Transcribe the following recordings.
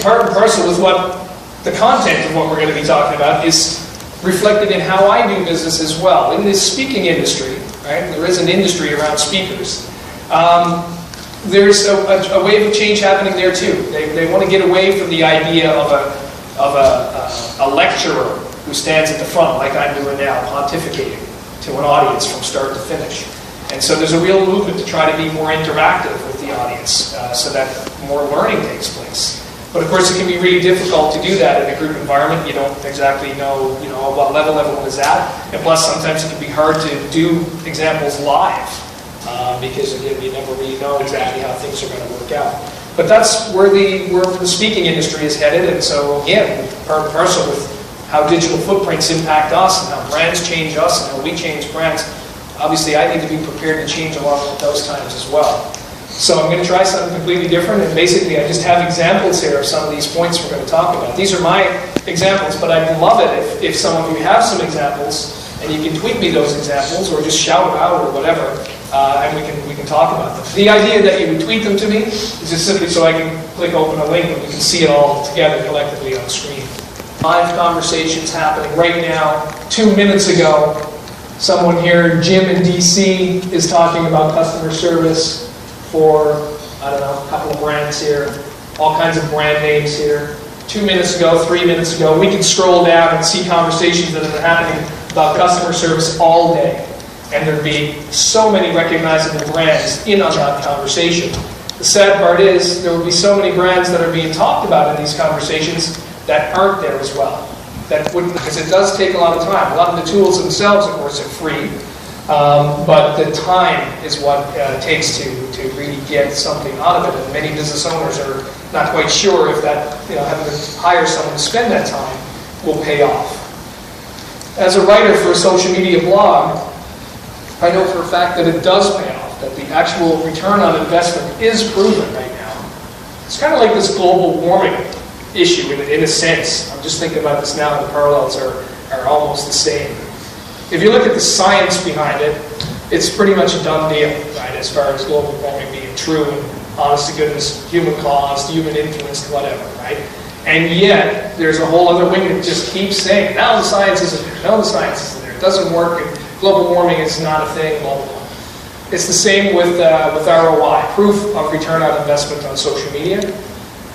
part and parcel with what the content of what we're going to be talking about is reflected in how I do business as well. In this speaking industry, right, there is an industry around speakers. There's a wave of change happening there too. They want to get away from the idea of a lecturer who stands at the front, like I'm doing now, pontificating to an audience from start to finish. And so there's a real movement to try to be more interactive with the audience so that more learning takes place. But of course it can be really difficult to do that in a group environment. You don't exactly know, what level everyone is at. And plus sometimes it can be hard to do examples live because again, you never really know exactly how things are going to work out. But that's where the speaking industry is headed. And so again, part and parcel with how digital footprints impact us and how brands change us and how we change brands. Obviously, I need to be prepared to change along with those times as well. So I'm going to try something completely different, and basically I just have examples here of some of these points we're going to talk about. These are my examples, but I'd love it if some of you have some examples, and you can tweet me those examples, or just shout them out, or whatever, and we can talk about them. The idea that you would tweet them to me is just simply so I can click open a link and we can see it all together collectively on screen. Live conversations happening right now. 2 minutes ago, someone here, Jim in DC, is talking about customer service for, I don't know, a couple of brands here, all kinds of brand names here. 2 minutes ago, 3 minutes ago, we can scroll down and see conversations that have been happening about customer service all day. And there'd be so many recognizable brands in on that conversation. The sad part is, there will be so many brands that are being talked about in these conversations that aren't there as well. That wouldn't, because it does take a lot of time. A lot of the tools themselves, of course, are free. But the time is what it takes to really get something out of it. And many business owners are not quite sure if that, having to hire someone to spend that time will pay off. As a writer for a social media blog, I know for a fact that it does pay off, that the actual return on investment is proven right now. It's kind of like this global warming issue in a sense. I'm just thinking about this now, and the parallels are almost the same. If you look at the science behind it, it's pretty much a done deal, right, as far as global warming being true and honest to goodness, human caused, human influenced, whatever, right? And yet, there's a whole other wing that just keeps saying, now the science isn't there, no, the science isn't there, it doesn't work, and global warming is not a thing, blah, blah, blah. It's the same with ROI, proof of return on investment on social media.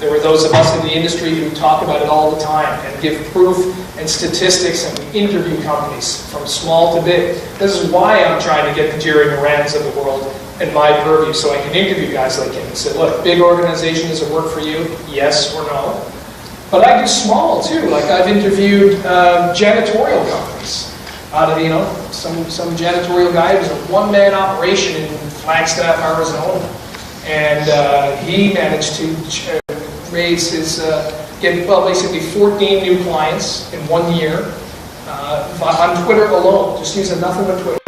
There were those of us in the industry who talk about it all the time and give proof and statistics, and we interview companies from small to big. This is why I'm trying to get the Jerry Morans of the world in my purview, so I can interview guys like him and say, look, big organization, does it work for you? Yes or no? But I do small too. Like I've interviewed janitorial companies out of, some janitorial guy who's a one-man operation in Flagstaff, Arizona. And he managed to raise his, basically 14 new clients in 1 year on Twitter alone, just using nothing but Twitter.